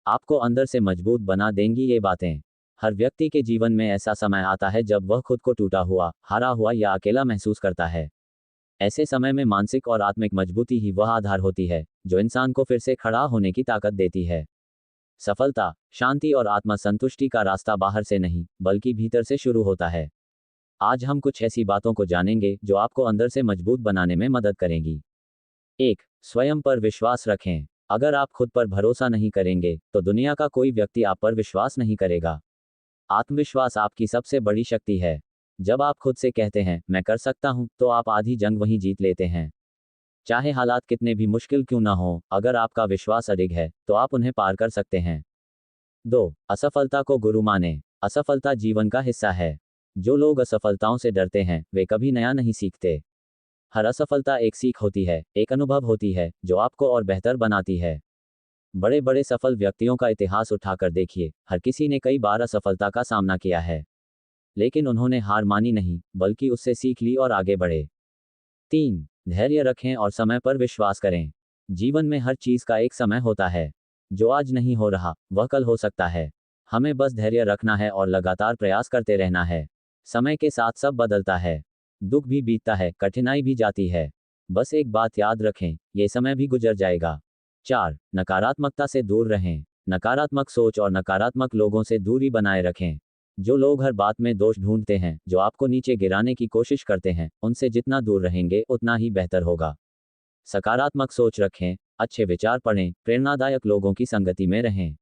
आपको अंदर से मजबूत बना देंगी ये बातें। हर व्यक्ति के जीवन में ऐसा समय आता है जब वह खुद को टूटा हुआ, हारा हुआ या अकेला महसूस करता है। ऐसे समय में मानसिक और आत्मिक मजबूती ही वह आधार होती है जो इंसान को फिर से खड़ा होने की ताकत देती है। सफलता, शांति और आत्म संतुष्टि का रास्ता बाहर से नहीं, बल्कि भीतर से शुरू होता है। आज हम कुछ ऐसी बातों को जानेंगे जो आपको अंदर से मजबूत बनाने में मदद करेंगी। 1. स्वयं पर विश्वास रखें। अगर आप खुद पर भरोसा नहीं करेंगे, तो दुनिया का कोई व्यक्ति आप पर विश्वास नहीं करेगा। आत्मविश्वास आपकी सबसे बड़ी शक्ति है। जब आप खुद से कहते हैं, मैं कर सकता हूं, तो आप आधी जंग वहीं जीत लेते हैं। चाहे हालात कितने भी मुश्किल क्यों ना हो, अगर आपका विश्वास अडिग है, तो आप उन्हें पार कर सकते हैं। 2. असफलता को गुरु माने। असफलता जीवन का हिस्सा है। जो लोग असफलताओं से डरते हैं, वे कभी नया नहीं सीखते। हर असफलता एक सीख होती है, एक अनुभव होती है, जो आपको और बेहतर बनाती है। बड़े बड़े सफल व्यक्तियों का इतिहास उठाकर देखिए, हर किसी ने कई बार असफलता का सामना किया है, लेकिन उन्होंने हार मानी नहीं, बल्कि उससे सीख ली और आगे बढ़े। 3. धैर्य रखें और समय पर विश्वास करें। जीवन में हर चीज का एक समय होता है। जो आज नहीं हो रहा, वह कल हो सकता है। हमें बस धैर्य रखना है और लगातार प्रयास करते रहना है। समय के साथ सब बदलता है। दुख भी बीतता है, कठिनाई भी जाती है। बस एक बात याद रखें, ये समय भी गुजर जाएगा। 4. नकारात्मकता से दूर रहें। नकारात्मक सोच और नकारात्मक लोगों से दूरी बनाए रखें। जो लोग हर बात में दोष ढूंढते हैं, जो आपको नीचे गिराने की कोशिश करते हैं, उनसे जितना दूर रहेंगे उतना ही बेहतर होगा। सकारात्मक सोच रखें, अच्छे विचार पढ़ें, प्रेरणादायक लोगों की संगति में रहें।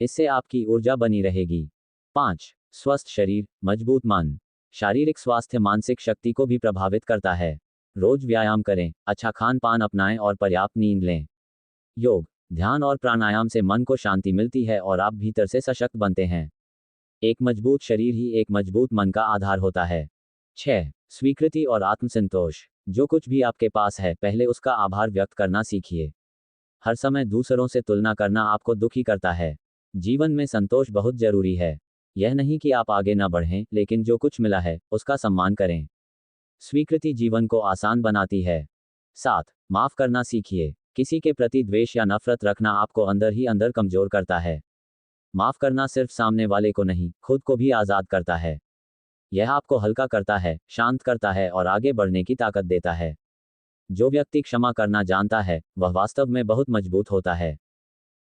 इससे आपकी ऊर्जा बनी रहेगी। 5. स्वस्थ शरीर, मजबूत मन। शारीरिक स्वास्थ्य मानसिक शक्ति को भी प्रभावित करता है। रोज व्यायाम करें, अच्छा खान पान अपनाएं और पर्याप्त नींद लें। योग, ध्यान और प्राणायाम से मन को शांति मिलती है और आप भीतर से सशक्त बनते हैं। एक मजबूत शरीर ही एक मजबूत मन का आधार होता है। 6. स्वीकृति और आत्मसंतोष। जो कुछ भी आपके पास है, पहले उसका आभार व्यक्त करना सीखिए। हर समय दूसरों से तुलना करना आपको दुखी करता है। जीवन में संतोष बहुत जरूरी है। यह नहीं कि आप आगे न बढ़ें, लेकिन जो कुछ मिला है, उसका सम्मान करें। स्वीकृति जीवन को आसान बनाती है। 7. माफ करना सीखिए। किसी के प्रति द्वेष या नफरत रखना आपको अंदर ही अंदर कमजोर करता है। माफ करना सिर्फ सामने वाले को नहीं, खुद को भी आजाद करता है। यह आपको हल्का करता है, शांत करता है और आगे बढ़ने की ताकत देता है। जो व्यक्ति क्षमा करना जानता है, वह वास्तव में बहुत मजबूत होता है।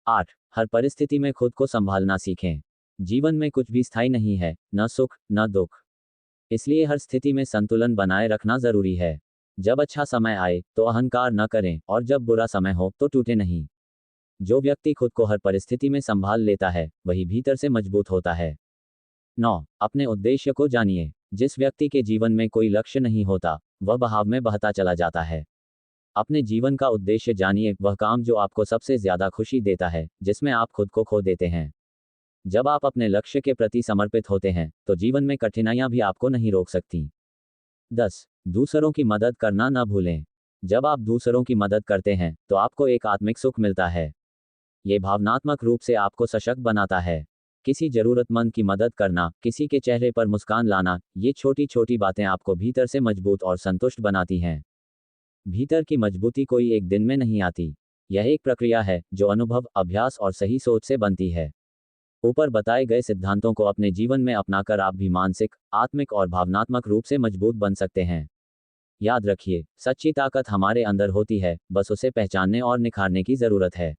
8. हर परिस्थिति में खुद को संभालना सीखें। जीवन में कुछ भी स्थायी नहीं है, न सुख न दुख। इसलिए हर स्थिति में संतुलन बनाए रखना जरूरी है। जब अच्छा समय आए तो अहंकार न करें, और जब बुरा समय हो तो टूटे नहीं। जो व्यक्ति खुद को हर परिस्थिति में संभाल लेता है, वही भीतर से मजबूत होता है। 9. अपने उद्देश्य को जानिए। जिस व्यक्ति के जीवन में कोई लक्ष्य नहीं होता, वह बहाव में बहता चला जाता है। अपने जीवन का उद्देश्य जानिए, वह काम जो आपको सबसे ज्यादा खुशी देता है, जिसमें आप खुद को खो देते हैं। जब आप अपने लक्ष्य के प्रति समर्पित होते हैं, तो जीवन में कठिनाइयां भी आपको नहीं रोक सकती। 10. दूसरों की मदद करना न भूलें। जब आप दूसरों की मदद करते हैं, तो आपको एक आत्मिक सुख मिलता है। ये भावनात्मक रूप से आपको सशक्त बनाता है। किसी जरूरतमंद की मदद करना, किसी के चेहरे पर मुस्कान लाना, ये छोटी छोटी बातें आपको भीतर से मजबूत और संतुष्ट बनाती हैं। भीतर की मजबूती कोई एक दिन में नहीं आती। यह एक प्रक्रिया है जो अनुभव, अभ्यास और सही सोच से बनती है। ऊपर बताए गए सिद्धांतों को अपने जीवन में अपनाकर आप भी मानसिक, आत्मिक और भावनात्मक रूप से मजबूत बन सकते हैं। याद रखिए, सच्ची ताकत हमारे अंदर होती है, बस उसे पहचानने और निखारने की जरूरत है।